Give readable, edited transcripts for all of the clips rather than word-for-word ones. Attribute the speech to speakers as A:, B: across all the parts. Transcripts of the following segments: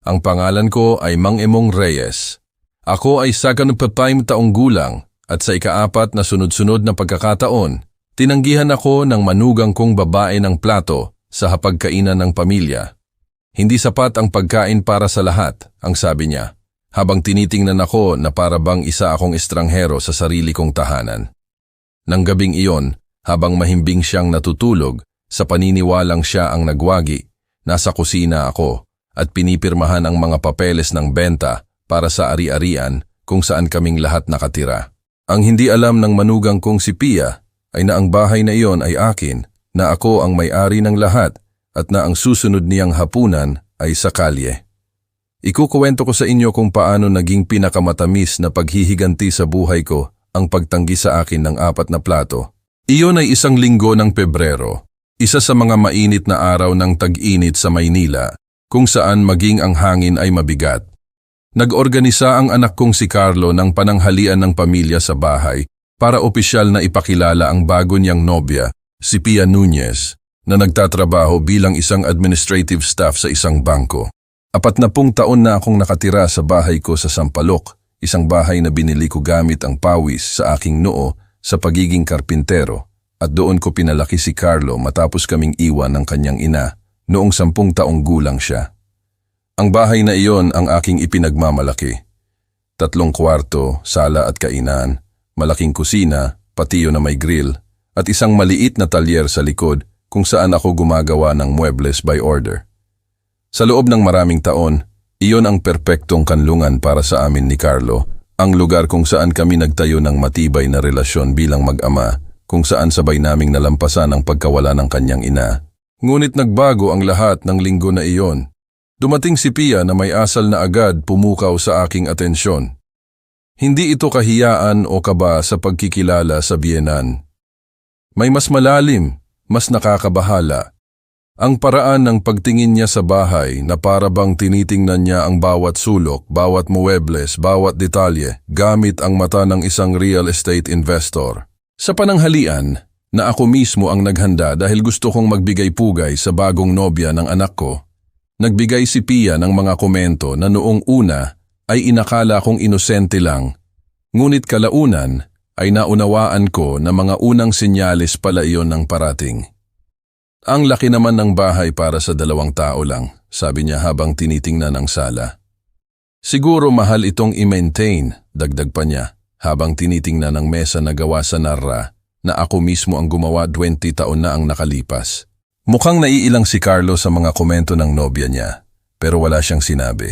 A: Ang pangalan ko ay Mang Emong Reyes. Ako ay 75 taong gulang at sa ika-4 na sunod-sunod na pagkakataon, tinanggihan ako ng manugang kong babae ng plato sa hapagkainan ng pamilya. Hindi sapat ang pagkain para sa lahat, ang sabi niya, habang tinitingnan ako na para bang isa akong estranghero sa sarili kong tahanan. Nang gabing iyon, habang mahimbing siyang natutulog, sa paniniwalang siya ang nagwagi, nasa kusina ako at pinipirmahan ang mga papeles ng benta para sa ari-arian kung saan kaming lahat nakatira. Ang hindi alam ng manugang kong si Pia ay na ang bahay na iyon ay akin, na ako ang may-ari ng lahat at na ang susunod niyang hapunan ay sa kalye. Ikukuwento ko sa inyo kung paano naging pinakamatamis na paghihiganti sa buhay ko ang pagtanggi sa akin ng 4 na plato. Iyon ay 1 linggo ng Pebrero, isa sa mga mainit na araw ng tag-init sa Maynila, kung saan maging ang hangin ay mabigat. Nag-organisa ang anak kong si Carlo ng pananghalian ng pamilya sa bahay para opisyal na ipakilala ang bago niyang nobya, si Pia Nunez, na nagtatrabaho bilang isang administrative staff sa isang bangko. 40 taon na akong nakatira sa bahay ko sa Sampaloc, isang bahay na binili ko gamit ang pawis sa aking noo sa pagiging karpintero, at doon ko pinalaki si Carlo matapos kaming iwan ng kanyang ina noong 10 taong gulang siya. Ang bahay na iyon ang aking ipinagmamalaki. 3 kwarto, sala at kainan, malaking kusina, patiyo na may grill, at isang maliit na talyer sa likod kung saan ako gumagawa ng muebles by order. Sa loob ng maraming taon, iyon ang perpektong kanlungan para sa amin ni Carlo, ang lugar kung saan kami nagtayo ng matibay na relasyon bilang mag-ama, kung saan sabay naming nalampasan ang pagkawala ng kanyang ina. Ngunit nagbago ang lahat ng linggo na iyon. Dumating si Pia na may asal na agad pumukaw sa aking atensyon. Hindi ito kahiyaan o kaba sa pagkikilala sa biyenan. May mas malalim, mas nakakabahala. Ang paraan ng pagtingin niya sa bahay na para bang tinitingnan niya ang bawat sulok, bawat muebles, bawat detalye, gamit ang mata ng isang real estate investor. Sa pananghalian, na ako mismo ang naghanda dahil gusto kong magbigay pugay sa bagong nobya ng anak ko, nagbigay si Pia ng mga komento na noong una ay inakala kong inosente lang, ngunit kalaunan ay naunawaan ko na mga unang senyales pala iyon ng parating. Ang laki naman ng bahay para sa 2 tao lang, sabi niya habang tinitingnan ang sala. Siguro mahal itong i-maintain, dagdag pa niya, habang tinitingnan ang mesa na gawa sa narra na ako mismo ang gumawa 20 taon na ang nakalipas. Mukhang naiilang si Carlo sa mga komento ng nobya niya, pero wala siyang sinabi.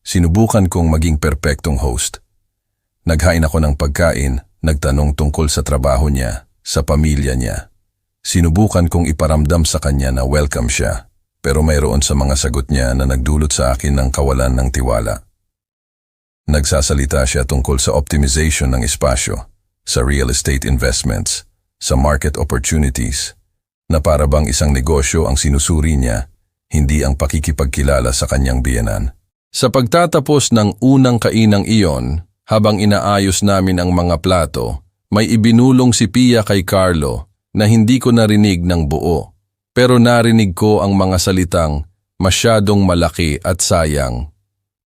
A: Sinubukan kong maging perpektong host. Naghain ako ng pagkain, nagtanong tungkol sa trabaho niya, sa pamilya niya. Sinubukan kong iparamdam sa kanya na welcome siya, pero mayroon sa mga sagot niya na nagdulot sa akin ng kawalan ng tiwala. Nagsasalita siya tungkol sa optimization ng espasyo, sa real estate investments, sa market opportunities, na para bang isang negosyo ang sinusuri niya, hindi ang pakikipagkilala sa kanyang biyenan. Sa pagtatapos ng unang kainang iyon, habang inaayos namin ang mga plato, may ibinulong si Pia kay Carlo na hindi ko narinig ng buo, pero narinig ko ang mga salitang masyadong malaki at sayang.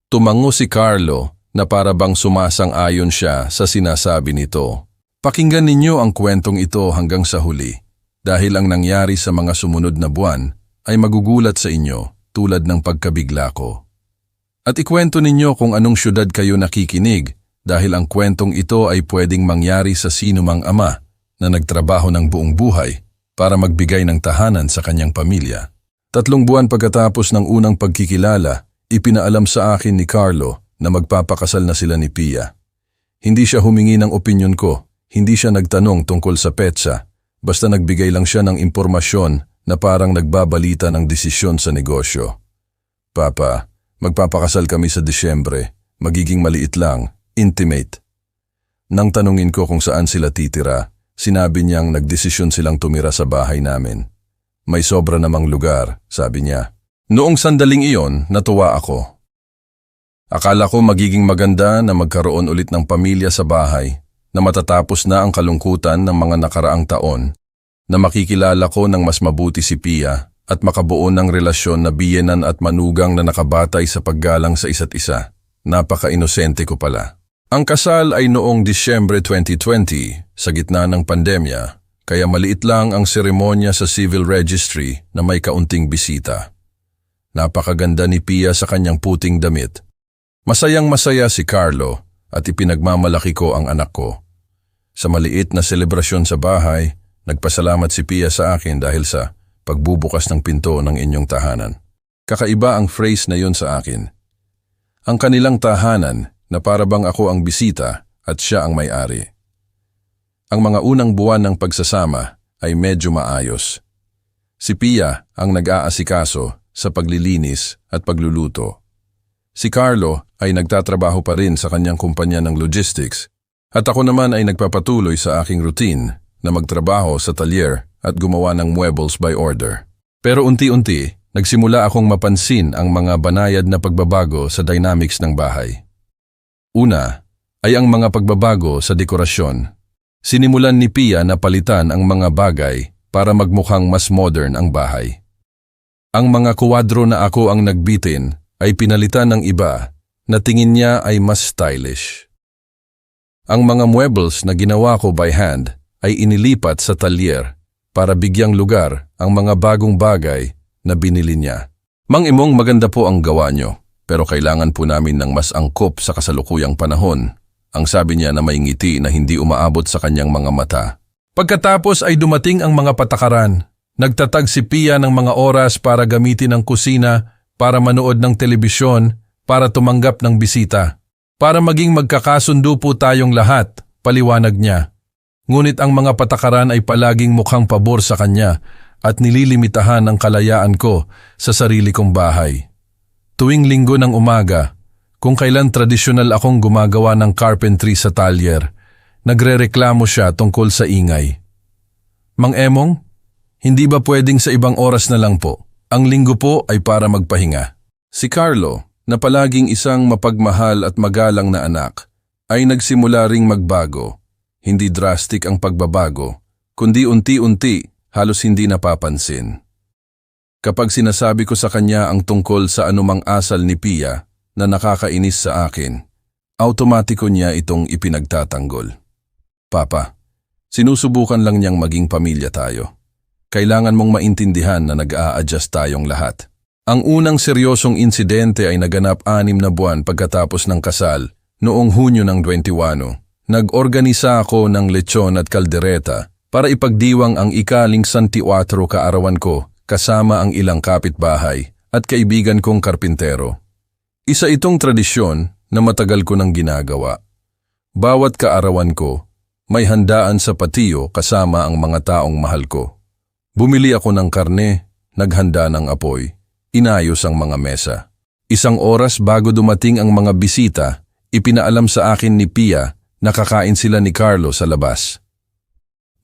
A: Tumango si Carlo na para bang sumasang-ayon siya sa sinasabi nito. Pakinggan ninyo ang kwentong ito hanggang sa huli, dahil ang nangyari sa mga sumunod na buwan ay magugulat sa inyo tulad ng pagkabigla ko. At ikwento ninyo kung anong syudad kayo nakikinig, dahil ang kwentong ito ay pwedeng mangyari sa sinumang ama na nagtrabaho ng buong buhay para magbigay ng tahanan sa kanyang pamilya. 3 buwan pagkatapos ng unang pagkikilala, ipinaalam sa akin ni Carlo na magpapakasal na sila ni Pia. Hindi siya humingi ng opinyon ko, hindi siya nagtanong tungkol sa petsa, basta nagbigay lang siya ng impormasyon na parang nagbabalita ng desisyon sa negosyo. Papa, magpapakasal kami sa Disyembre, magiging maliit lang, intimate. Nang tanungin ko kung saan sila titira, sinabi niyang nagdesisyon silang tumira sa bahay namin. May sobra namang lugar, sabi niya. Noong sandaling iyon, natuwa ako. Akala ko magiging maganda na magkaroon ulit ng pamilya sa bahay, na matatapos na ang kalungkutan ng mga nakaraang taon, na makikilala ko ng mas mabuti si Pia at makabuo ng relasyon na biyenan at manugang na nakabatay sa paggalang sa isa't isa. Napaka-inosente ko pala. Ang kasal ay noong Disyembre 2020 sa gitna ng pandemya, kaya maliit lang ang seremonya sa civil registry na may kaunting bisita. Napakaganda ni Pia sa kanyang puting damit. Masayang-masaya si Carlo at ipinagmamalaki ko ang anak ko. Sa maliit na selebrasyon sa bahay, nagpasalamat si Pia sa akin dahil sa pagbubukas ng pinto ng inyong tahanan. Kakaiba ang phrase na yon sa akin. Ang kanilang tahanan na para bang ako ang bisita at siya ang may-ari. Ang mga unang buwan ng pagsasama ay medyo maayos. Si Pia ang nag-aasikaso sa paglilinis at pagluluto. Si Carlo ay nagtatrabaho pa rin sa kanyang kumpanya ng logistics at ako naman ay nagpapatuloy sa aking routine na magtrabaho sa talyer at gumawa ng muebles by order. Pero unti-unti, nagsimula akong mapansin ang mga banayad na pagbabago sa dynamics ng bahay. Una ay ang mga pagbabago sa dekorasyon. Sinimulan ni Pia na palitan ang mga bagay para magmukhang mas modern ang bahay. Ang mga kuwadro na ako ang nagbitin ay pinalitan ng iba na tingin niya ay mas stylish. Ang mga muebles na ginawa ko by hand ay inilipat sa talyer para bigyang lugar ang mga bagong bagay na binili niya. Mang Imong, maganda po ang gawa nyo, pero kailangan po namin ng mas angkop sa kasalukuyang panahon. Ang sabi niya na may ngiti na hindi umaabot sa kanyang mga mata. Pagkatapos ay dumating ang mga patakaran. Nagtatag si Pia ng mga oras para gamitin ang kusina, para manood ng telebisyon, para tumanggap ng bisita. Para maging magkakasundo po tayong lahat, paliwanag niya. Ngunit ang mga patakaran ay palaging mukhang pabor sa kanya at nililimitahan ang kalayaan ko sa sarili kong bahay. Tuwing linggo ng umaga, kung kailan tradisyonal akong gumagawa ng carpentry sa talyer, nagrereklamo siya tungkol sa ingay. Mang Emong, hindi ba pwedeng sa ibang oras na lang po? Ang linggo po ay para magpahinga. Si Carlo, na palaging isang mapagmahal at magalang na anak, ay nagsimula ring magbago. Hindi drastic ang pagbabago, kundi unti-unti, halos hindi napapansin. Kapag sinasabi ko sa kanya ang tungkol sa anumang asal ni Pia na nakakainis sa akin, automatiko niya itong ipinagtatanggol. Papa, sinusubukan lang niyang maging pamilya tayo. Kailangan mong maintindihan na nag-a-adjust tayong lahat. Ang unang seryosong insidente ay naganap 6 na buwan pagkatapos ng kasal, noong Hunyo ng 21. Nag-organisa ako ng lechon at kaldereta para ipagdiwang ang ika-14 kaarawan ko kasama ang ilang kapitbahay at kaibigan kong karpintero. Isa itong tradisyon na matagal ko nang ginagawa. Bawat kaarawan ko, may handaan sa patiyo kasama ang mga taong mahal ko. Bumili ako ng karne, naghanda ng apoy, inayos ang mga mesa. 1 oras bago dumating ang mga bisita, ipinaalam sa akin ni Pia nakakain sila ni Carlo sa labas.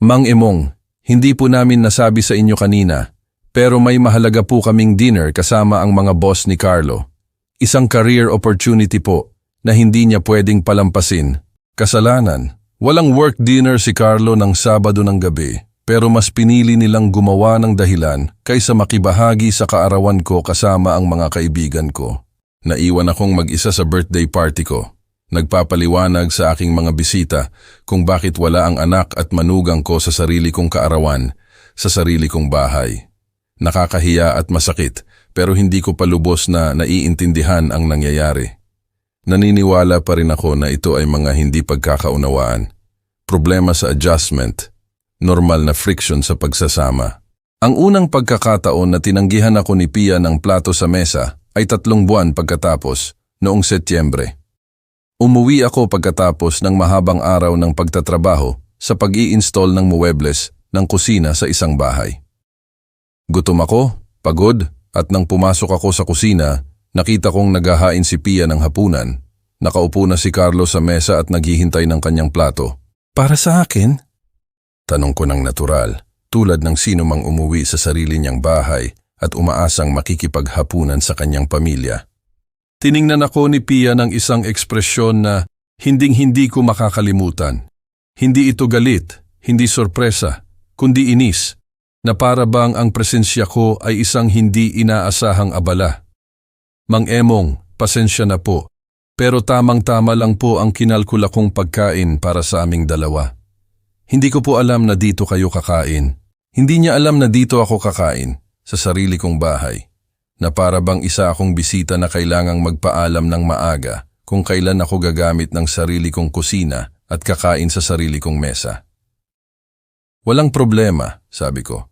A: Mang Emong, hindi po namin nasabi sa inyo kanina, pero may mahalaga po kaming dinner kasama ang mga boss ni Carlo. Isang career opportunity po na hindi niya pwedeng palampasin. Kasalanan, walang work dinner si Carlo ng Sabado ng gabi, pero mas pinili nilang gumawa ng dahilan kaysa makibahagi sa kaarawan ko kasama ang mga kaibigan ko. Naiwan akong mag-isa sa birthday party ko. Nagpapaliwanag sa aking mga bisita kung bakit wala ang anak at manugang ko sa sarili kong kaarawan, sa sarili kong bahay. Nakakahiya at masakit, pero hindi ko palubos na naiintindihan ang nangyayari. Naniniwala pa rin ako na ito ay mga hindi pagkakaunawaan. Problema sa adjustment, normal na friction sa pagsasama. Ang unang pagkakataon na tinanggihan ako ni Pia ng plato sa mesa ay 3 buwan pagkatapos, noong Setyembre. Umuwi ako pagkatapos ng mahabang araw ng pagtatrabaho sa pag-i-install ng muebles ng kusina sa isang bahay. Gutom ako, pagod, at nang pumasok ako sa kusina, nakita kong naghahain si Pia ng hapunan. Nakaupo na si Carlo sa mesa at naghihintay ng kanyang plato. Para sa akin? Tanong ko ng natural, tulad ng sino mang umuwi sa sarili niyang bahay at umaasang makikipaghapunan sa kanyang pamilya. Tiningnan ako ni Pia ng isang ekspresyon na hinding-hindi ko makakalimutan. Hindi ito galit, hindi sorpresa, kundi inis. na para bang ang presensya ko ay isang hindi inaasahang abala. Mang Emong, pasensya na po, pero tamang-tama lang po ang kinalkula kong pagkain para sa aming dalawa. Hindi ko po alam na dito kayo kakain. Hindi niya alam na dito ako kakain, sa sarili kong bahay, na para bang isa akong bisita na kailangang magpaalam ng maaga kung kailan ako gagamit ng sarili kong kusina at kakain sa sarili kong mesa. Walang problema, sabi ko.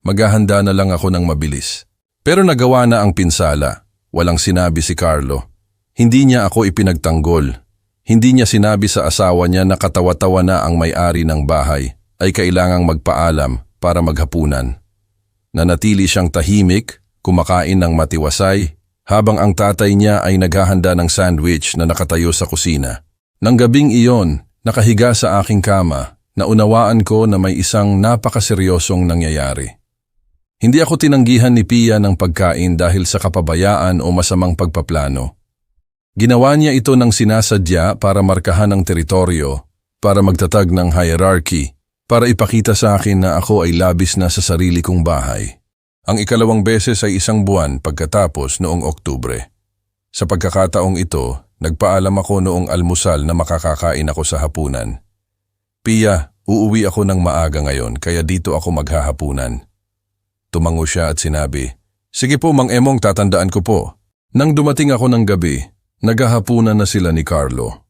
A: Maghahanda na lang ako ng mabilis. Pero nagawa na ang pinsala. Walang sinabi si Carlo. Hindi niya ako ipinagtanggol. Hindi niya sinabi sa asawa niya na katawa-tawa na ang may-ari ng bahay ay kailangang magpaalam para maghapunan. Nanatili siyang tahimik, kumakain ng matiwasay, habang ang tatay niya ay naghahanda ng sandwich na nakatayo sa kusina. Nang gabing iyon, nakahiga sa aking kama, naunawaan ko na may isang napakaseryosong nangyayari. Hindi ako tinanggihan ni Pia ng pagkain dahil sa kapabayaan o masamang pagpaplano. Ginawa niya ito ng sinasadya para markahan ang teritoryo, para magtatag ng hierarchy, para ipakita sa akin na ako ay labis na sa sarili kong bahay. Ang ikalawang beses ay isang buwan pagkatapos noong Oktubre. Sa pagkakataong ito, nagpaalam ako noong almusal na makakakain ako sa hapunan. Pia, uuwi ako ng maaga ngayon kaya dito ako maghahapunan. Tumango siya at sinabi, "Sige po Mang Emong, tatandaan ko po." Nang dumating ako ng gabi, naghahapunan na sila ni Carlo.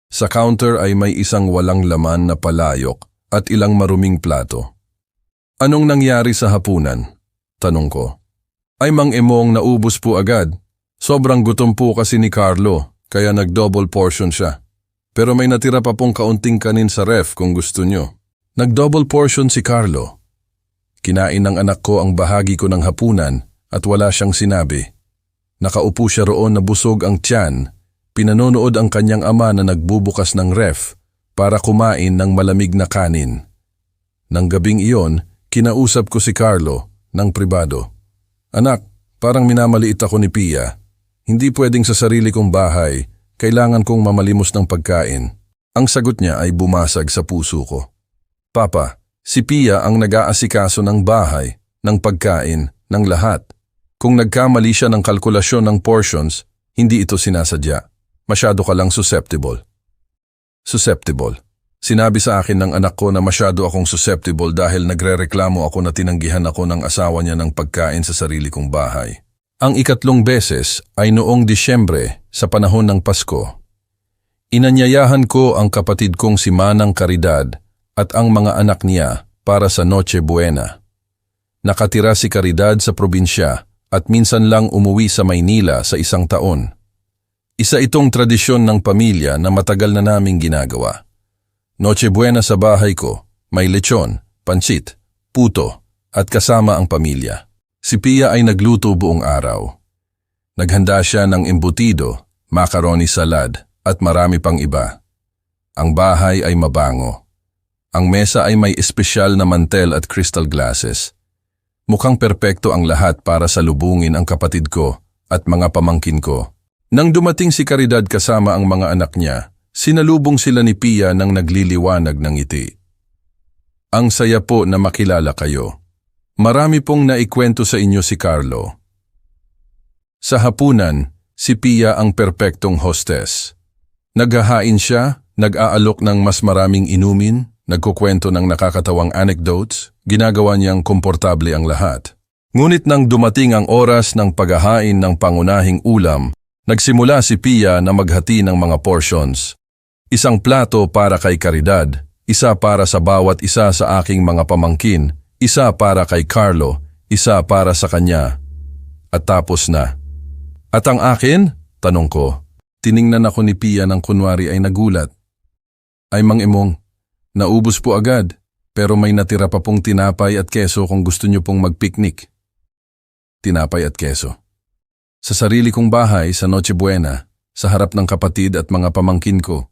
A: Sa counter ay may isang walang laman na palayok at ilang maruming plato. "Anong nangyari sa hapunan?" tanong ko. "Ay Mang Emong, naubos po agad. Sobrang gutom po kasi ni Carlo, kaya nag-double portion siya. Pero may natira pa pong kaunting kanin sa ref kung gusto nyo." Nag-double portion si Carlo. Kinain ng anak ko ang bahagi ko ng hapunan at wala siyang sinabi. Nakaupo siya roon na busog ang tiyan, pinanonood ang kanyang ama na nagbubukas ng ref para kumain ng malamig na kanin. Nang gabing iyon, kinausap ko si Carlo ng pribado. "Anak, parang minamaliit ako ni Pia. Hindi pwedeng sa sarili kong bahay, kailangan kong mamalimos ng pagkain." Ang sagot niya ay bumasag sa puso ko. "Papa, si Pia ang nag-aasikaso ng bahay, ng pagkain, ng lahat. Kung nagkamali siya ng kalkulasyon ng portions, hindi ito sinasadya. Masyado ka lang susceptible." Susceptible. Sinabi sa akin ng anak ko na masyado akong susceptible dahil nagrereklamo ako na tinanggihan ako ng asawa niya ng pagkain sa sarili kong bahay. Ang ikatlong beses ay noong Disyembre sa panahon ng Pasko. Inanyayahan ko ang kapatid kong si Manang Caridad at ang mga anak niya para sa Noche Buena. Nakatira si Caridad sa probinsya at minsan lang umuwi sa Maynila sa isang taon. Isa itong tradisyon ng pamilya na matagal na naming ginagawa. Noche Buena sa bahay ko, may lechon, pansit, puto at kasama ang pamilya. Si Pia ay nagluto buong araw. Naghanda siya ng embutido, macaroni salad at marami pang iba. Ang bahay ay mabango. Ang mesa ay may espesyal na mantel at crystal glasses. Mukhang perpekto ang lahat para salubungin ang kapatid ko at mga pamangkin ko. Nang dumating si Caridad kasama ang mga anak niya, sinalubong sila ni Pia nang nagliliwanag ng ngiti. "Ang saya po na makilala kayo. Marami pong naikwento sa inyo si Carlo." Sa hapunan, si Pia ang perpektong hostess. Naghahain siya, nag-aalok ng mas maraming inumin, nagkukwento ng nakakatawang anecdotes, ginagawa niyang komportable ang lahat. Ngunit nang dumating ang oras ng paghahain ng pangunahing ulam, nagsimula si Pia na maghati ng mga portions. Isang plato para kay Caridad, isa para sa bawat isa sa aking mga pamangkin, isa para kay Carlo, isa para sa kanya. At tapos na. "At ang akin?" tanong ko. Tiningnan ako ni Pia nang kunwari ay nagulat. "Ay Mang Emong, naubos po agad, pero may natira pa pong tinapay at keso kung gusto niyo pong mag-picnic." Tinapay at keso. Sa sarili kong bahay sa Noche Buena, sa harap ng kapatid at mga pamangkin ko,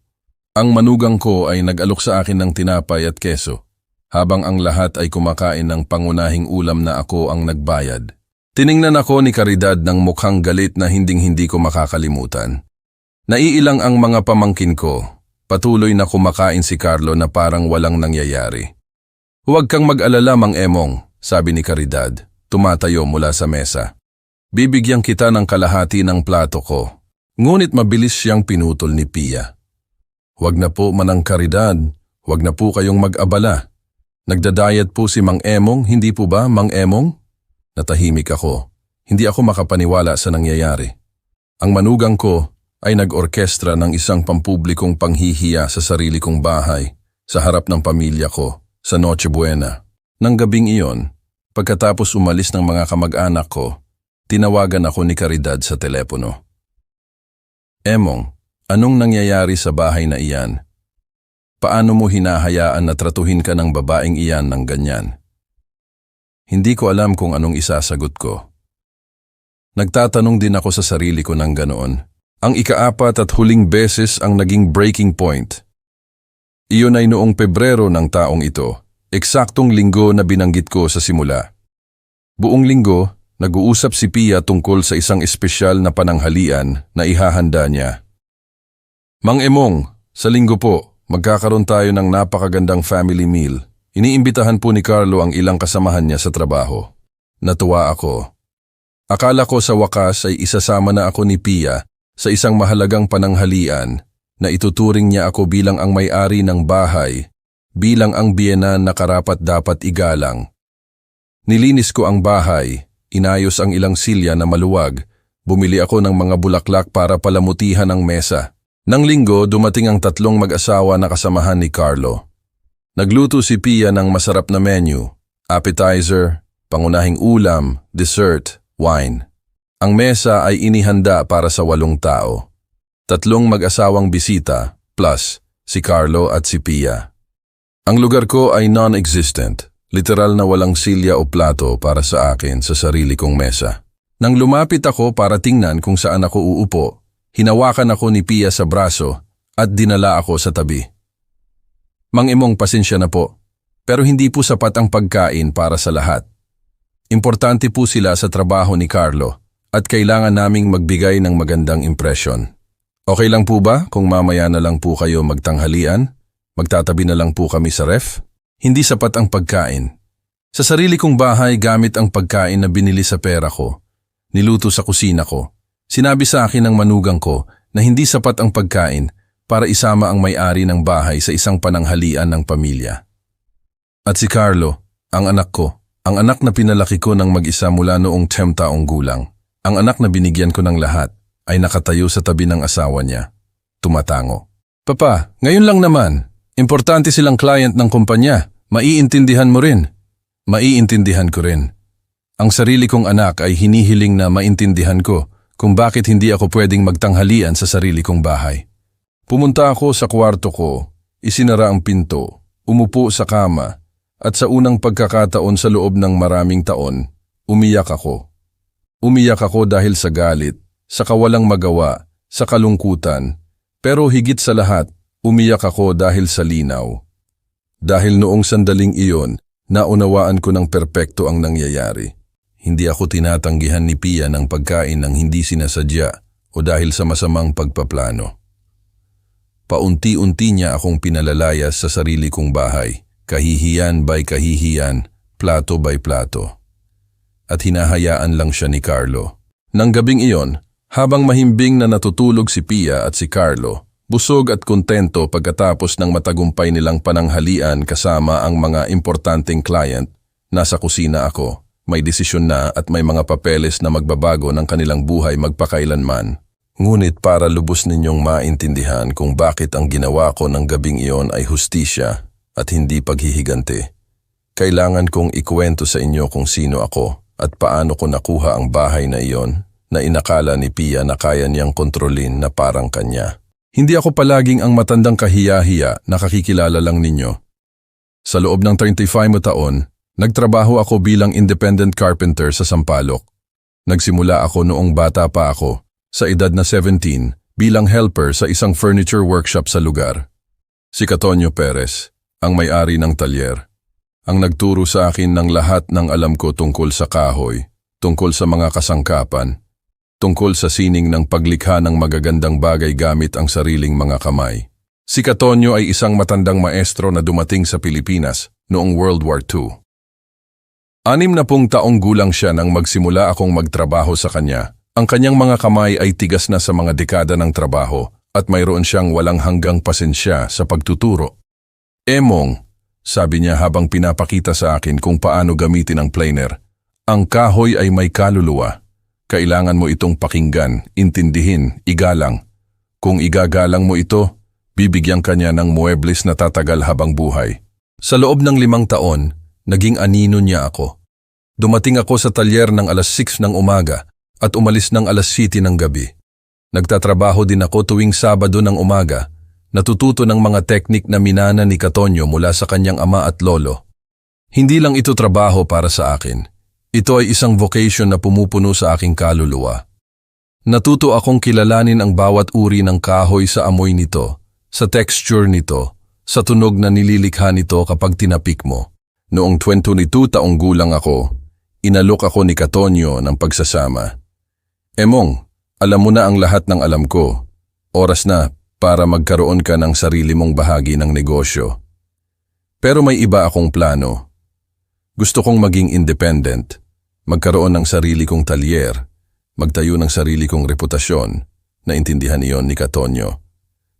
A: ang manugang ko ay nag-alok sa akin ng tinapay at keso, habang ang lahat ay kumakain ng pangunahing ulam na ako ang nagbayad. Tiningnan ako ni Caridad ng mukhang galit na hinding-hindi ko makakalimutan. Naiilang ang mga pamangkin ko. Patuloy na kumakain si Carlo na parang walang nangyayari. "Huwag kang mag-alala Mang Emong, sabi ni Caridad, tumatayo mula sa mesa. Bibigyan kita ng kalahati ng plato ko. Ngunit mabilis siyang pinutol ni Pia. Huwag na po, Manang Caridad. Huwag na po kayong mag-abala. Nagda-diet po si Mang Emong, hindi po ba, Mang Emong? Natahimik ako. Hindi ako makapaniwala sa nangyayari. Ang manugang ko ay nag-orkestra ng isang pampublikong panghihiya sa sarili kong bahay, sa harap ng pamilya ko, sa Noche Buena. Nang gabing iyon, pagkatapos umalis ng mga kamag-anak ko, tinawagan ako ni Caridad sa telepono. Emong, anong nangyayari sa bahay na iyan? Paano mo hinahayaan na tratuhin ka ng babaeng iyan ng ganyan? Hindi ko alam kung anong isasagot ko. Nagtatanong din ako sa sarili ko ng ganoon. Ang ika-4 at huling beses ang naging breaking point. Iyon ay noong Pebrero ng taong ito, eksaktong linggo na binanggit ko sa simula. Buong linggo, nag-uusap si Pia tungkol sa isang espesyal na pananghalian na ihahanda niya. Mang Emong, sa linggo po, magkakaroon tayo ng napakagandang family meal. Iniimbitahan po ni Carlo ang ilang kasamahan niya sa trabaho. Natuwa ako. Akala ko sa wakas ay isasama na ako ni Pia sa isang mahalagang pananghalian na ituturing niya ako bilang ang may-ari ng bahay, bilang ang biyenan na karapat-dapat igalang. Nilinis ko ang bahay. Inayos ang ilang silya na maluwag. Bumili ako ng mga bulaklak para palamutihan ang mesa. Nang linggo, dumating ang 3 mag-asawa na kasamahan ni Carlo. Nagluto si Pia ng masarap na menu, appetizer, pangunahing ulam, dessert, wine. Ang mesa ay inihanda para sa 8 tao. 3 mag-asawang bisita, plus si Carlo at si Pia. Ang lugar ko ay non-existent. Literal na walang silya o plato para sa akin sa sarili kong mesa. Nang lumapit ako para tingnan kung saan ako uupo, hinawakan ako ni Pia sa braso at dinala ako sa tabi. Mang Emong, pasensya na po, pero hindi po sapat ang pagkain para sa lahat. Importante po sila sa trabaho ni Carlo at kailangan naming magbigay ng magandang impresyon. Okay lang po ba kung mamaya na lang po kayo magtanghalian? Magtatabi na lang po kami sa ref? Hindi sapat ang pagkain. Sa sarili kong bahay gamit ang pagkain na binili sa pera ko. Niluto sa kusina ko. Sinabi sa akin ng manugang ko na hindi sapat ang pagkain para isama ang may-ari ng bahay sa isang pananghalian ng pamilya. At si Carlo, ang anak ko, ang anak na pinalaki ko ng mag-isa mula noong 10 taong gulang, ang anak na binigyan ko ng lahat, ay nakatayo sa tabi ng asawa niya. Tumatango. Papa, ngayon lang naman. Importante silang client ng kumpanya. Maiintindihan mo rin. Maiintindihan ko rin. Ang sarili kong anak ay hinihiling na maintindihan ko kung bakit hindi ako pwedeng magtanghalian sa sarili kong bahay. Pumunta ako sa kwarto ko, isinara ang pinto, umupo sa kama, at sa unang pagkakataon sa loob ng maraming taon, umiyak ako. Umiyak ako dahil sa galit, sa kawalang magawa, sa kalungkutan, pero higit sa lahat, umiyak ako dahil sa linaw. Dahil noong sandaling iyon, naunawaan ko ng perpekto ang nangyayari. Hindi ako tinatanggihan ni Pia ng pagkain ng hindi sinasadya o dahil sa masamang pagpaplano. Paunti-unti niya akong pinalalayas sa sarili kong bahay, kahihiyan by kahihiyan, plato by plato. At hinahayaan lang siya ni Carlo. Nang gabing iyon, habang mahimbing na natutulog si Pia at si Carlo, busog at kontento pagkatapos ng matagumpay nilang pananghalian kasama ang mga importanteng client, nasa kusina ako, may desisyon na at may mga papeles na magbabago ng kanilang buhay magpakailanman. Ngunit para lubos ninyong maintindihan kung bakit ang ginawa ko ng gabing iyon ay hustisya at hindi paghihigante, kailangan kong ikwento sa inyo kung sino ako at paano ko nakuha ang bahay na iyon na inakala ni Pia na kaya niyang kontrolin na parang kanya. Hindi ako palaging ang matandang kahiya-hiya na kakikilala lang ninyo. Sa loob ng 35 taon, nagtrabaho ako bilang independent carpenter sa Sampaloc. Nagsimula ako noong bata pa ako, sa edad na 17, bilang helper sa isang furniture workshop sa lugar. Si Catonio Perez, ang may-ari ng talyer, ang nagturo sa akin ng lahat ng alam ko tungkol sa kahoy, tungkol sa mga kasangkapan, tungkol sa sining ng paglikha ng magagandang bagay gamit ang sariling mga kamay. Si Catonio ay isang matandang maestro na dumating sa Pilipinas noong World War II. 60 taong gulang siya nang magsimula akong magtrabaho sa kanya. Ang kanyang mga kamay ay tigas na sa mga dekada ng trabaho at mayroon siyang walang hanggang pasensya sa pagtuturo. Emong, sabi niya habang pinapakita sa akin kung paano gamitin ang planer, ang kahoy ay may kaluluwa. Kailangan mo itong pakinggan, intindihin, igalang. Kung igagalang mo ito, bibigyan kanya ng muebles na tatagal habang buhay. Sa loob ng 5 taon, naging anino niya ako. Dumating ako sa talyer ng alas 6 ng umaga at umalis ng alas 7 ng gabi. Nagtatrabaho din ako tuwing Sabado ng umaga, natututo ng mga teknik na minana ni Katonyo mula sa kanyang ama at lolo. Hindi lang ito trabaho para sa akin. Ito ay isang vocation na pumupuno sa aking kaluluwa. Natuto akong kilalanin ang bawat uri ng kahoy sa amoy nito, sa texture nito, sa tunog na nililikha nito kapag tinapik mo. Noong 22 taong gulang ako, inalok ako ni Katonyo ng pagsasama. Emong, alam mo na ang lahat ng alam ko. Oras na para magkaroon ka ng sarili mong bahagi ng negosyo. Pero may iba akong plano. Gusto kong maging independent, magkaroon ng sarili kong talyer, magtayo ng sarili kong reputasyon. Naintindihan iyon ni Katonyo.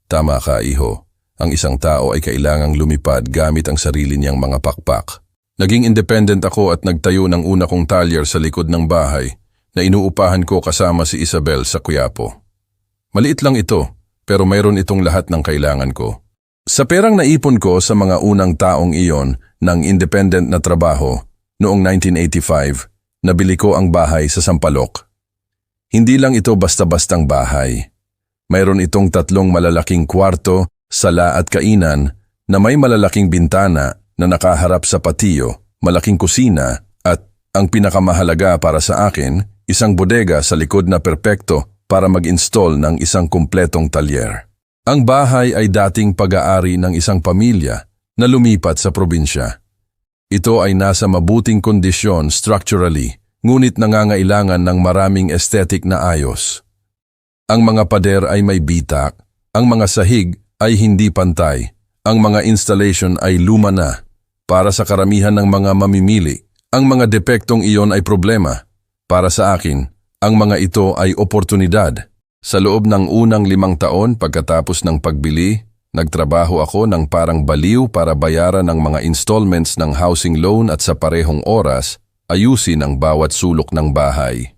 A: Tama ka, iho. Ang isang tao ay kailangang lumipad gamit ang sarili niyang mga pakpak. Naging independent ako at nagtayo ng una kong talyer sa likod ng bahay na inuupahan ko kasama si Isabel sa Quiapo. Maliit lang ito, pero mayroon itong lahat ng kailangan ko. Sa perang naipon ko sa mga unang taong iyon ng independent na trabaho, noong 1985, nabili ko ang bahay sa Sampaloc. Hindi lang ito basta-bastang bahay. Mayroon itong 3 malalaking kwarto, sala at kainan na may malalaking bintana na nakaharap sa patiyo, malaking kusina at, ang pinakamahalaga para sa akin, isang bodega sa likod na perpekto para mag-install ng isang kumpletong talyer. Ang bahay ay dating pag-aari ng isang pamilya na lumipat sa probinsya. Ito ay nasa mabuting kondisyon structurally, ngunit nangangailangan ng maraming aesthetic na ayos. Ang mga pader ay may bitak, ang mga sahig ay hindi pantay, ang mga installation ay luma na. Para sa karamihan ng mga mamimili, ang mga depektong iyon ay problema. Para sa akin, ang mga ito ay oportunidad. Sa loob ng unang 5 taon pagkatapos ng pagbili, nagtrabaho ako ng parang baliw para bayaran ang mga installments ng housing loan at sa parehong oras, ayusin ang bawat sulok ng bahay.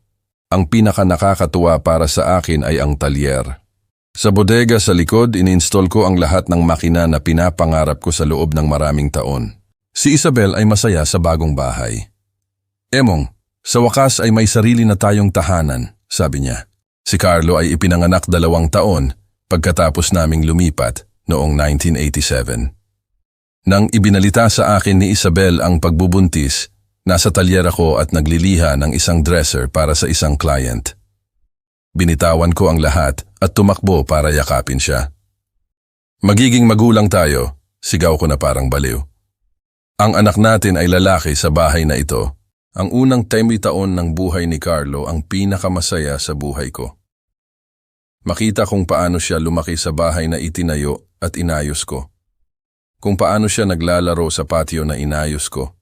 A: Ang pinaka-nakakatuwa para sa akin ay ang talyer. Sa bodega sa likod, in-install ko ang lahat ng makina na pinapangarap ko sa loob ng maraming taon. Si Isabel ay masaya sa bagong bahay. Emong, sa wakas ay may sarili na tayong tahanan, sabi niya. Si Carlo ay ipinanganak 2 taon pagkatapos naming lumipat noong 1987. Nang ibinalita sa akin ni Isabel ang pagbubuntis, nasa talyer ako at nagliliha ng isang dresser para sa isang client. Binitawan ko ang lahat at tumakbo para yakapin siya. Magiging magulang tayo, sigaw ko na parang baliw. Ang anak natin ay lalaki sa bahay na ito. Ang unang 10 taon ng buhay ni Carlo ang pinakamasaya sa buhay ko. Makita kung paano siya lumaki sa bahay na itinayo at inayos ko. Kung paano siya naglalaro sa patio na inayos ko.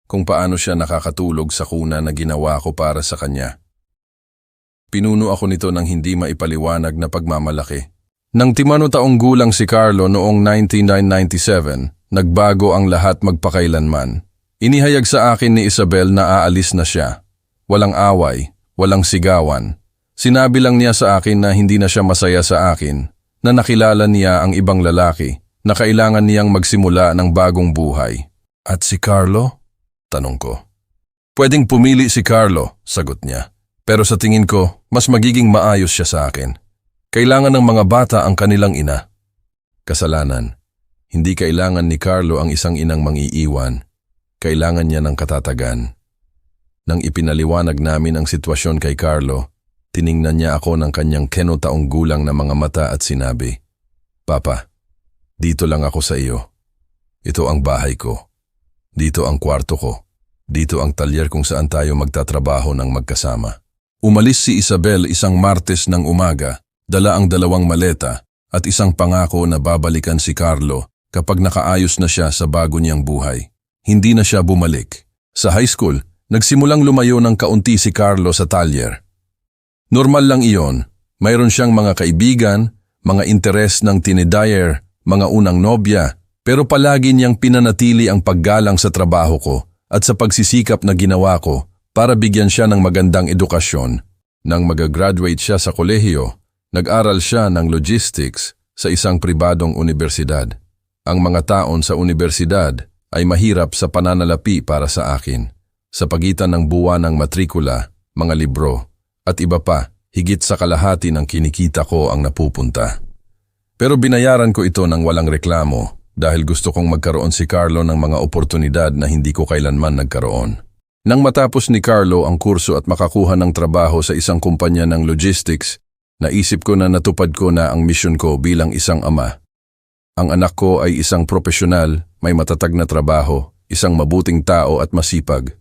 A: Kung paano siya nakakatulog sa kuna na ginawa ko para sa kanya. Pinuno ako nito ng hindi maipaliwanag na pagmamalaki. Nang 5 taong gulang si Carlo noong 1997, nagbago ang lahat magpakailanman. Inihayag sa akin ni Isabel na aalis na siya. Walang away, walang sigawan. Sinabi lang niya sa akin na hindi na siya masaya sa akin, na nakilala niya ang ibang lalaki, na kailangan niyang magsimula ng bagong buhay. At si Carlo? Tanong ko. Pwedeng pumili si Carlo, sagot niya. Pero sa tingin ko, mas magiging maayos siya sa akin. Kailangan ng mga bata ang kanilang ina. Kasalanan. Hindi kailangan ni Carlo ang isang inang mangiiwan. Kailangan niya ng katatagan. Nang ipinaliwanag namin ang sitwasyon kay Carlo, tiningnan niya ako ng kanyang 10 taong gulang na mga mata at sinabi, Papa, dito lang ako sa iyo. Ito ang bahay ko. Dito ang kwarto ko. Dito ang talyer kung saan tayo magtatrabaho ng magkasama. Umalis si Isabel isang Martes ng umaga, dala ang 2 maleta at isang pangako na babalikan si Carlo kapag nakaayos na siya sa bago niyang buhay. Hindi na siya bumalik. Sa high school, nagsimulang lumayo ng kaunti si Carlo sa talyer. Normal lang iyon, mayroon siyang mga kaibigan, mga interes ng tinedyer, mga unang nobya, pero palagi niyang pinanatili ang paggalang sa trabaho ko at sa pagsisikap na ginawa ko para bigyan siya ng magandang edukasyon. Nang mag-graduate siya sa kolehiyo, nag-aral siya ng logistics sa isang pribadong unibersidad. Ang mga taon sa unibersidad ay mahirap sa pananalapi para sa akin. Sa pagitan ng buwan ng matrikula, mga libro, at iba pa, higit sa kalahati ng kinikita ko ang napupunta. Pero binayaran ko ito ng walang reklamo dahil gusto kong magkaroon si Carlo ng mga oportunidad na hindi ko kailanman nagkaroon. Nang matapos ni Carlo ang kurso at makakuha ng trabaho sa isang kumpanya ng logistics, naisip ko na natupad ko na ang misyon ko bilang isang ama. Ang anak ko ay isang profesional, may matatag na trabaho, isang mabuting tao at masipag.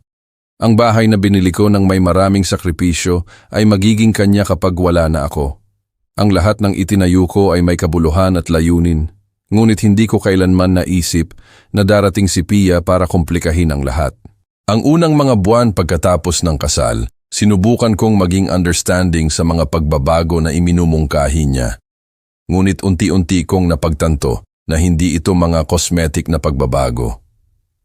A: Ang bahay na binili ko ng may maraming sakripisyo ay magiging kanya kapag wala na ako. Ang lahat ng itinayo ko ay may kabuluhan at layunin, ngunit hindi ko kailanman naisip na darating si Pia para komplikahin ang lahat. Ang unang mga buwan pagkatapos ng kasal, sinubukan kong maging understanding sa mga pagbabago na iminumungkahi niya. Ngunit unti-unti kong napagtanto na hindi ito mga cosmetic na pagbabago.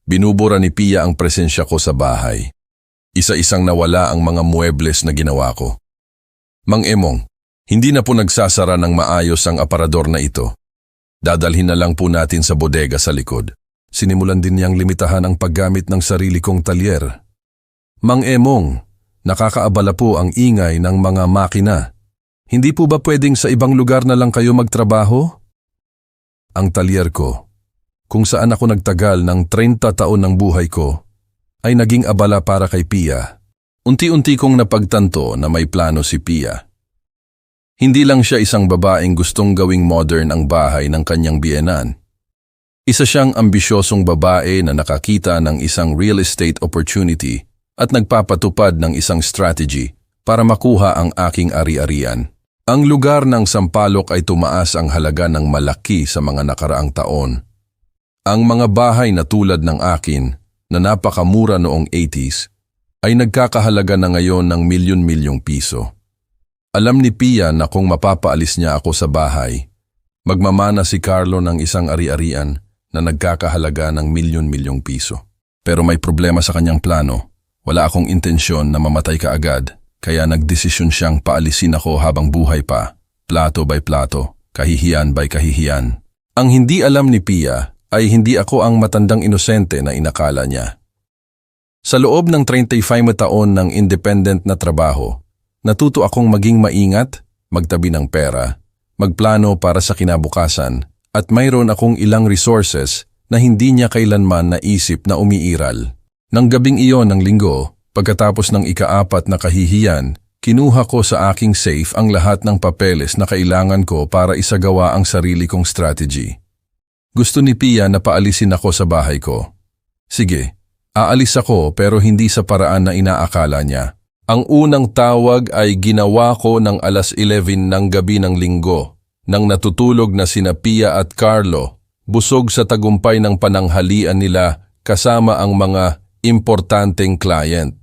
A: Binubura ni Pia ang presensya ko sa bahay. Isa-isang nawala ang mga muebles na ginawa ko. Mang Emong, hindi na po nagsasara ng maayos ang aparador na ito. Dadalhin na lang po natin sa bodega sa likod. Sinimulan din niyang limitahan ang paggamit ng sarili kong talyer. Mang Emong, nakakaabala po ang ingay ng mga makina. Hindi po ba pwedeng sa ibang lugar na lang kayo magtrabaho? Ang talyer ko, kung saan ako nagtagal ng 30 taon ng buhay ko, ay naging abala para kay Pia. Unti-unti kong napagtanto na may plano si Pia. Hindi lang siya isang babaeng gustong gawing modern ang bahay ng kanyang biyenan. Isa siyang ambisyosong babae na nakakita ng isang real estate opportunity at nagpapatupad ng isang strategy para makuha ang aking ari-arian. Ang lugar ng Sampaloc ay tumaas ang halaga ng malaki sa mga nakaraang taon. Ang mga bahay na tulad ng akin, na napakamura noong 80s, ay nagkakahalaga na ngayon ng milyon-milyong piso. Alam ni Pia na kung mapapaalis niya ako sa bahay, magmamana si Carlo ng isang ari-arian na nagkakahalaga ng milyon-milyong piso. Pero may problema sa kanyang plano. Wala akong intensyon na mamatay kaagad, kaya nagdesisyon siyang paalisin ako habang buhay pa, plato by plato, kahihiyan by kahihiyan. Ang hindi alam ni Pia ay hindi ako ang matandang inosente na inakala niya. Sa loob ng 35 taon ng independent na trabaho, natuto akong maging maingat, magtabi ng pera, magplano para sa kinabukasan, at mayroon akong ilang resources na hindi niya kailanman naisip na umiiral. Nang gabing iyon ng linggo, pagkatapos ng ika-4 na kahihiyan, kinuha ko sa aking safe ang lahat ng papeles na kailangan ko para isagawa ang sarili kong strategy. Gusto ni Pia na paalisin ako sa bahay ko. Sige, aalis ako pero hindi sa paraan na inaakala niya. Ang unang tawag ay ginawa ko ng 11:11 ng gabi ng linggo, nang natutulog na sina Pia at Carlo, busog sa tagumpay ng pananghalian nila kasama ang mga importanteng client.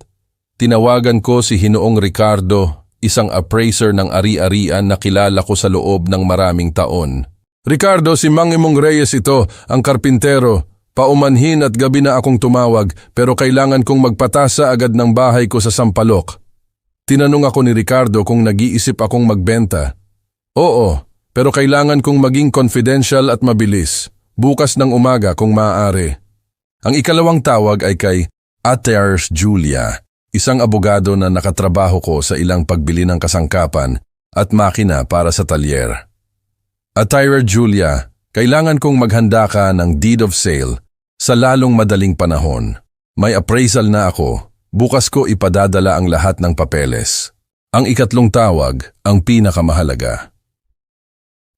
A: Tinawagan ko si Hinoong Ricardo, isang appraiser ng ari-arian na kilala ko sa loob ng maraming taon. Ricardo, si Mang Emong Reyes ito, ang karpintero. Paumanhin at gabi na akong tumawag pero kailangan kong magpatasa agad ng bahay ko sa Sampaloc. Tinanong ako ni Ricardo kung nag-iisip akong magbenta. Oo, pero kailangan kong maging confidential at mabilis. Bukas ng umaga kung maaari. Ang ikalawang tawag ay kay Aters Julia, isang abogado na nakatrabaho ko sa ilang pagbili ng kasangkapan at makina para sa talyer. Atira Julia, kailangan kong maghanda ka ng deed of sale sa lalong madaling panahon. May appraisal na ako, bukas ko ipadadala ang lahat ng papeles. Ang ikatlong tawag, ang pinakamahalaga.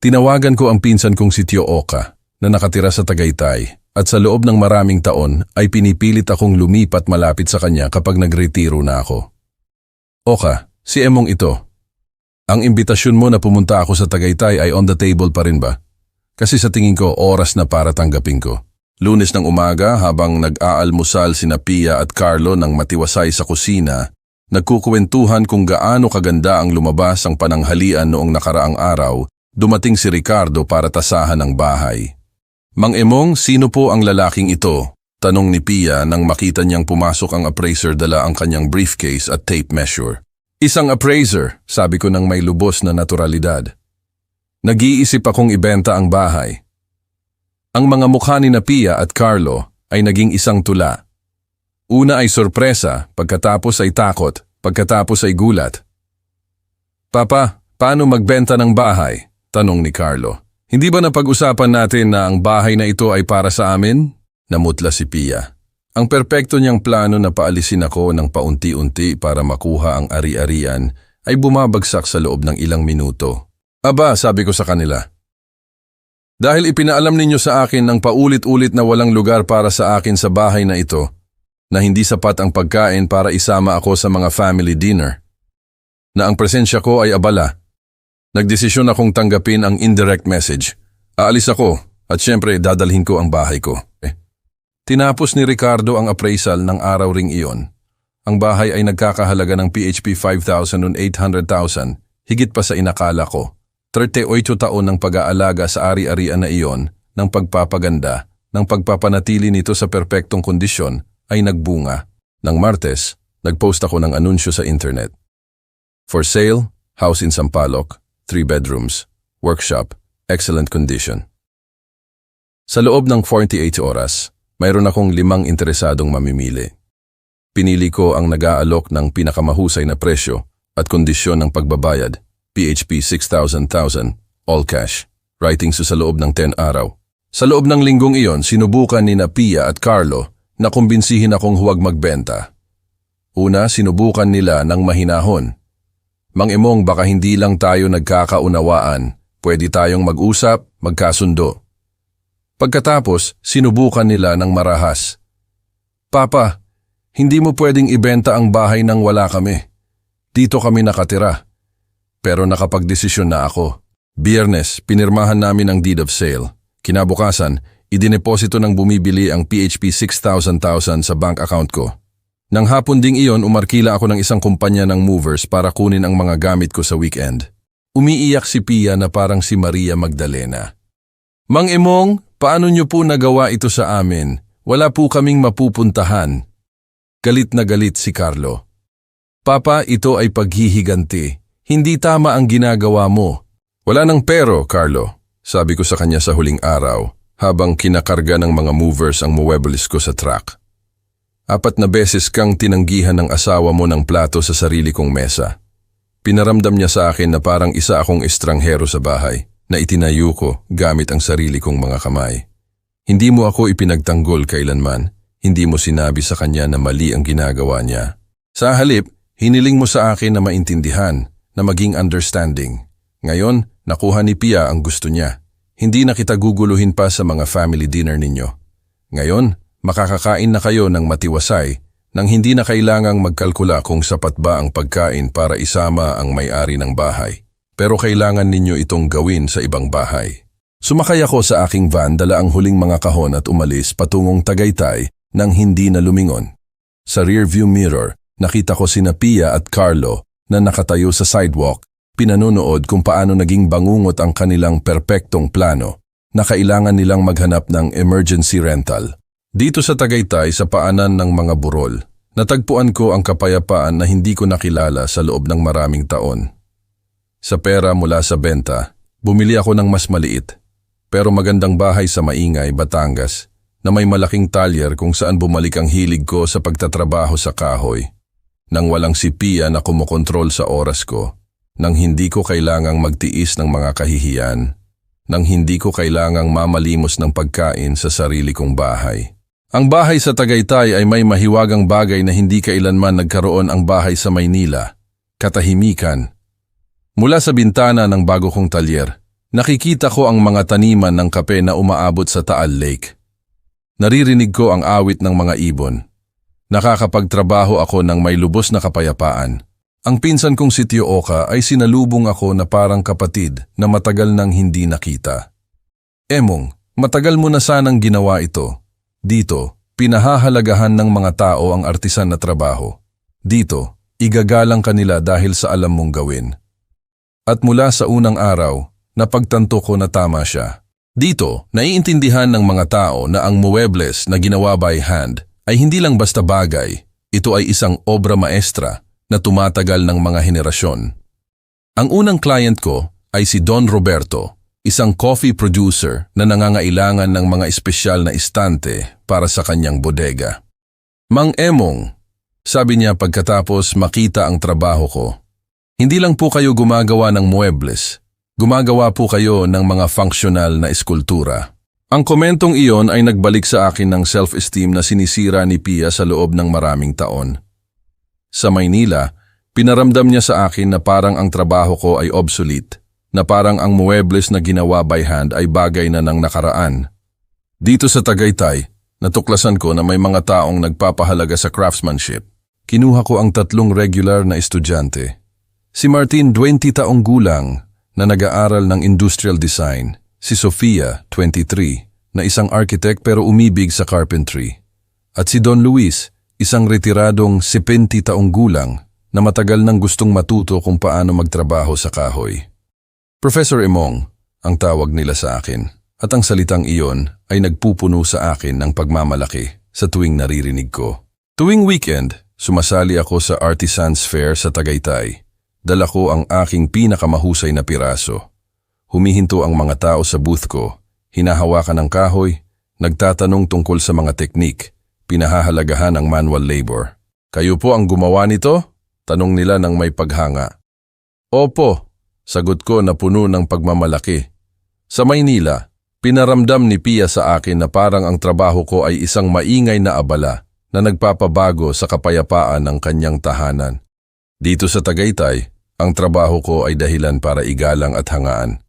A: Tinawagan ko ang pinsan kong si Tio Oka na nakatira sa Tagaytay at sa loob ng maraming taon ay pinipilit akong lumipat malapit sa kanya kapag nagretiro na ako. Oka, si Emong ito. Ang imbitasyon mo na pumunta ako sa Tagaytay ay on the table pa rin ba? Kasi sa tingin ko oras na para tanggapin ko. Lunes ng umaga habang nag-aalmusal sina Pia at Carlo ng matiwasay sa kusina, nagkukwentuhan kung gaano kaganda ang lumabas ang pananghalian noong nakaraang araw, dumating si Ricardo para tasahan ang bahay. Mang Emong, sino po ang lalaking ito? Tanong ni Pia nang makita niyang pumasok ang appraiser dala ang kanyang briefcase at tape measure. Isang appraiser, sabi ko ng may lubos na naturalidad. Nag-iisip akong ibenta ang bahay. Ang mga mukha ni Pia at Carlo ay naging isang tula. Una ay sorpresa, pagkatapos ay takot, pagkatapos ay gulat. Papa, paano magbenta ng bahay? Tanong ni Carlo. Hindi ba napag-usapan natin na ang bahay na ito ay para sa amin? Namutla si Pia. Ang perpekto niyang plano na paalisin ako ng paunti-unti para makuha ang ari-arian ay bumabagsak sa loob ng ilang minuto. Aba, sabi ko sa kanila. Dahil ipinaalam ninyo sa akin ng paulit-ulit na walang lugar para sa akin sa bahay na ito, na hindi sapat ang pagkain para isama ako sa mga family dinner, na ang presensya ko ay abala, nagdesisyon akong tanggapin ang indirect message. Aalis ako at syempre dadalhin ko ang bahay ko. Tinapos ni Ricardo ang appraisal ng araw ring iyon. Ang bahay ay nagkakahalaga ng PHP 5,000 and 800,000, higit pa sa inakala ko. 38 taon ng pag-aalaga sa ari-arian na iyon, ng pagpapaganda, ng pagpapanatili nito sa perpektong kondisyon, ay nagbunga. Nang Martes, nagpost ako ng anunsyo sa internet. For sale, house in Sampaloc, 3 bedrooms, workshop, excellent condition. Sa loob ng 48 oras, mayroon akong 5 interesadong mamimili. Pinili ko ang nag-aalok ng pinakamahusay na presyo at kondisyon ng pagbabayad. PHP 6,000, all cash, writing sa loob ng 10 araw. Sa loob ng linggong iyon, sinubukan ni Pia at Carlo na kumbinsihin akong huwag magbenta. Una, sinubukan nila ng mahinahon. Mang Emong, baka hindi lang tayo nagkakaunawaan, pwede tayong mag-usap, magkasundo. Pagkatapos, sinubukan nila ng marahas. Papa, hindi mo pwedeng ibenta ang bahay nang wala kami. Dito kami nakatira. Pero nakapagdesisyon na ako. Biyernes, pinirmahan namin ang deed of sale. Kinabukasan, idineposito ng bumibili ang PHP 6,000 sa bank account ko. Nang hapon ding iyon, umarkila ako ng isang kumpanya ng movers para kunin ang mga gamit ko sa weekend. Umiiyak si Pia na parang si Maria Magdalena. Mang Emong, paano niyo po nagawa ito sa amin? Wala po kaming mapupuntahan. Galit na galit si Carlo. Papa, ito ay paghihiganti. Hindi tama ang ginagawa mo. Wala nang pero, Carlo, sabi ko sa kanya sa huling araw, habang kinakarga ng mga movers ang muebles ko sa truck. 4 na beses kang tinanggihan ng asawa mo ng plato sa sarili kong mesa. Pinaramdam niya sa akin na parang isa akong estranghero sa bahay, na itinayo ko gamit ang sarili kong mga kamay. Hindi mo ako ipinagtanggol kailanman, hindi mo sinabi sa kanya na mali ang ginagawa niya. Sa halip, hiniling mo sa akin na maintindihan, na maging understanding. Ngayon, nakuha ni Pia ang gusto niya. Hindi na kita guguluhin pa sa mga family dinner ninyo. Ngayon, makakakain na kayo ng matiwasay nang hindi na kailangang magkalkula kung sapat ba ang pagkain para isama ang may-ari ng bahay. Pero kailangan ninyo itong gawin sa ibang bahay. Sumakay ako sa aking van, dala ang huling mga kahon at umalis patungong Tagaytay nang hindi na lumingon. Sa rearview mirror, nakita ko sina Pia at Carlo na nakatayo sa sidewalk, pinanonood kung paano naging bangungot ang kanilang perpektong plano na kailangan nilang maghanap ng emergency rental. Dito sa Tagaytay, sa paanan ng mga burol, natagpuan ko ang kapayapaan na hindi ko nakilala sa loob ng maraming taon. Sa pera mula sa benta, bumili ako ng mas maliit, pero magandang bahay sa Maingay, Batangas, na may malaking talyer kung saan bumalik ang hilig ko sa pagtatrabaho sa kahoy. Nang walang si Pia na kumokontrol sa oras ko, nang hindi ko kailangang magtiis ng mga kahihiyan, nang hindi ko kailangang mamalimos ng pagkain sa sarili kong bahay. Ang bahay sa Tagaytay ay may mahiwagang bagay na hindi kailanman nagkaroon ang bahay sa Maynila, katahimikan. Mula sa bintana ng bago kong talyer, nakikita ko ang mga taniman ng kape na umaabot sa Taal Lake. Naririnig ko ang awit ng mga ibon. Nakakapagtrabaho ako ng may lubos na kapayapaan. Ang pinsan kong si Tio Oka ay sinalubong ako na parang kapatid na matagal nang hindi nakita. Emong, matagal mo na sanang ginawa ito. Dito, pinahahalagahan ng mga tao ang artisan na trabaho. Dito, igagalang kanila dahil sa alam mong gawin. At mula sa unang araw, napagtanto ko na tama siya. Dito, naiintindihan ng mga tao na ang muebles na ginawa by hand ay hindi lang basta bagay. Ito ay isang obra maestra na tumatagal ng mga henerasyon. Ang unang client ko ay si Don Roberto, isang coffee producer na nangangailangan ng mga espesyal na istante para sa kanyang bodega. Mang Emong, sabi niya pagkatapos makita ang trabaho ko, hindi lang po kayo gumagawa ng muebles, gumagawa po kayo ng mga functional na eskultura. Ang komentong iyon ay nagbalik sa akin ng self-esteem na sinisira ni Pia sa loob ng maraming taon. Sa Maynila, pinaramdam niya sa akin na parang ang trabaho ko ay obsolete, na parang ang muebles na ginawa by hand ay bagay na ng nakaraan. Dito sa Tagaytay, natuklasan ko na may mga taong nagpapahalaga sa craftsmanship. Kinuha ko ang 3 regular na estudyante. Si Martin, 20 taong gulang, na nag-aaral ng industrial design. Si Sofia, 23, na isang architect pero umibig sa carpentry. At si Don Luis, isang retiradong 70 taong gulang na matagal nang gustong matuto kung paano magtrabaho sa kahoy. Professor Emong, ang tawag nila sa akin, at ang salitang iyon ay nagpupuno sa akin ng pagmamalaki sa tuwing naririnig ko. Tuwing weekend, sumasali ako sa Artisans Fair sa Tagaytay. Dala ko ang aking pinakamahusay na piraso. Humihinto ang mga tao sa booth ko, hinahawakan ng kahoy, nagtatanong tungkol sa mga teknik, pinahahalagahan ang manual labor. Kayo po ang gumawa nito? Tanong nila ng may paghanga. Opo, sagot ko na puno ng pagmamalaki. Sa Maynila, pinaramdam ni Pia sa akin na parang ang trabaho ko ay isang maingay na abala na nagpapabago sa kapayapaan ng kanyang tahanan. Dito sa Tagaytay, ang trabaho ko ay dahilan para igalang at hangaan.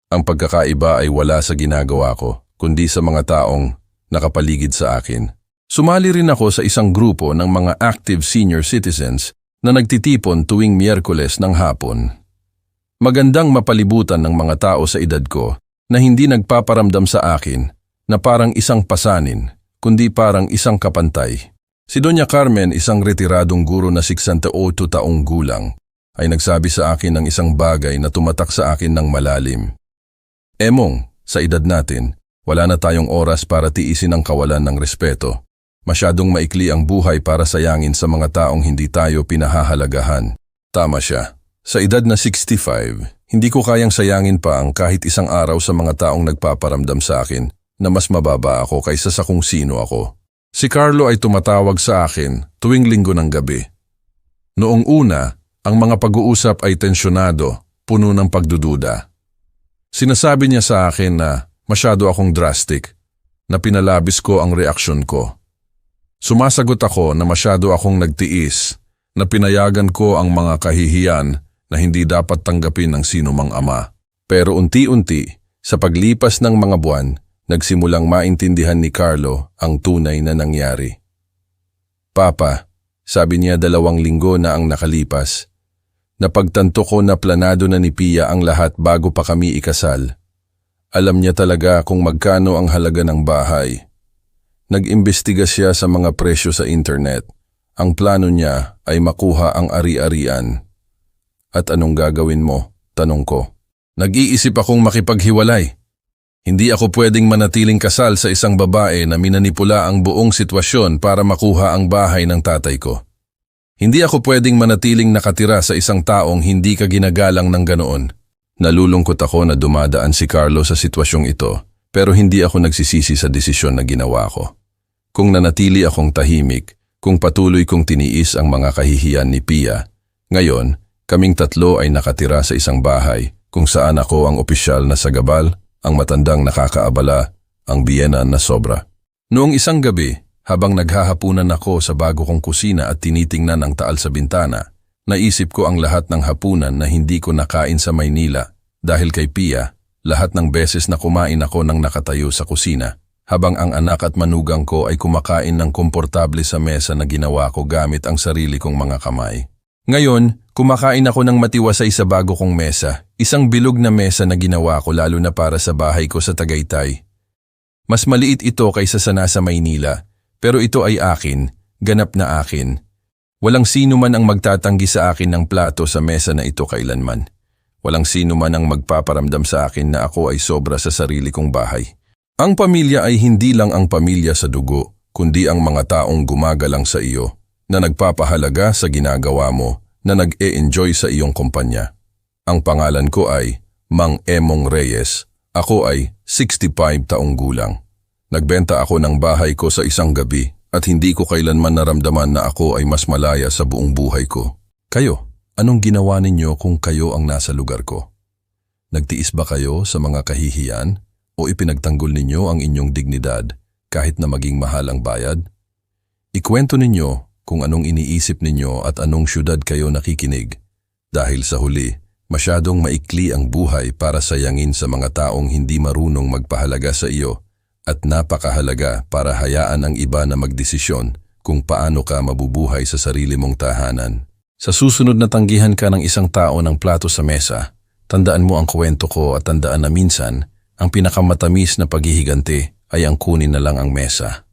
A: Ang pagkakaiba ay wala sa ginagawa ko, kundi sa mga taong nakapaligid sa akin. Sumali rin ako sa isang grupo ng mga active senior citizens na nagtitipon tuwing Miyerkules ng hapon. Magandang mapalibutan ng mga tao sa edad ko na hindi nagpaparamdam sa akin na parang isang pasanin, kundi parang isang kapantay. Si Doña Carmen, isang retiradong guro na 68 taong gulang, ay nagsabi sa akin ng isang bagay na tumatak sa akin ng malalim. Emong, sa edad natin, wala na tayong oras para tiisin ang kawalan ng respeto. Masyadong maikli ang buhay para sayangin sa mga taong hindi tayo pinahahalagahan. Tama siya. Sa edad na 65, hindi ko kayang sayangin pa ang kahit isang araw sa mga taong nagpaparamdam sa akin na mas mababa ako kaysa sa kung sino ako. Si Carlo ay tumatawag sa akin tuwing linggo ng gabi. Noong una, ang mga pag-uusap ay tensyonado, puno ng pagdududa. Sinasabi niya sa akin na masyado akong drastic, na pinalabis ko ang reaksyon ko. Sumasagot ako na masyado akong nagtiis, na pinayagan ko ang mga kahihiyan na hindi dapat tanggapin ng sinumang ama. Pero unti-unti, sa paglipas ng mga buwan, nagsimulang maintindihan ni Carlo ang tunay na nangyari. Papa, sabi niya 2 linggo na ang nakalipas. Napagtanto ko na planado na ni Pia ang lahat bago pa kami ikasal. Alam niya talaga kung magkano ang halaga ng bahay. Nag-imbestiga siya sa mga presyo sa internet. Ang plano niya ay makuha ang ari-arian. At anong gagawin mo? Tanong ko. Nag-iisip akong makipaghiwalay. Hindi ako pwedeng manatiling kasal sa isang babae na minanipula ang buong sitwasyon para makuha ang bahay ng tatay ko. Hindi ako pwedeng manatiling nakatira sa isang taong hindi ka ginagalang ng ganoon. Nalulungkot ako na dumadaan si Carlo sa sitwasyong ito, pero hindi ako nagsisisi sa desisyon na ginawa ko. Kung nanatili akong tahimik, kung patuloy kong tiniis ang mga kahihiyan ni Pia, ngayon, kaming 3 ay nakatira sa isang bahay kung saan ako ang opisyal na sagabal, ang matandang nakakaabala, ang biyenan na sobra. Noong isang gabi, habang naghahapunan ako sa bago kong kusina at tinitingnan ang taal sa bintana, naisip ko ang lahat ng hapunan na hindi ko nakain sa Maynila dahil kay Pia, lahat ng beses na kumain ako ng nakatayo sa kusina, habang ang anak at manugang ko ay kumakain ng komportable sa mesa na ginawa ko gamit ang sarili kong mga kamay. Ngayon, kumakain ako ng matiwasay sa bago kong mesa, isang bilog na mesa na ginawa ko lalo na para sa bahay ko sa Tagaytay. Mas maliit ito kaysa sa nasa Maynila, pero ito ay akin, ganap na akin. Walang sino man ang magtatanggi sa akin ng plato sa mesa na ito kailanman. Walang sino man ang magpaparamdam sa akin na ako ay sobra sa sarili kong bahay. Ang pamilya ay hindi lang ang pamilya sa dugo, kundi ang mga taong gumagalang sa iyo, na nagpapahalaga sa ginagawa mo, na nag-e-enjoy sa iyong kumpanya. Ang pangalan ko ay Mang Emong Reyes. Ako ay 65 taong gulang. Nagbenta ako ng bahay ko sa isang gabi at hindi ko kailanman naramdaman na ako ay mas malaya sa buong buhay ko. Kayo, anong ginawa ninyo kung kayo ang nasa lugar ko? Nagtiis ba kayo sa mga kahihiyan o ipinagtanggol ninyo ang inyong dignidad kahit na maging mahal ang bayad? Ikwento ninyo kung anong iniisip ninyo at anong syudad kayo nakikinig. Dahil sa huli, masyadong maikli ang buhay para sayangin sa mga taong hindi marunong magpahalaga sa iyo at napakahalaga para hayaan ang iba na magdesisyon kung paano ka mabubuhay sa sarili mong tahanan. Sa susunod na tanggihan ka ng isang tao ng plato sa mesa, tandaan mo ang kwento ko at tandaan na minsan, ang pinakamatamis na paghihiganti ay ang kunin na lang ang mesa.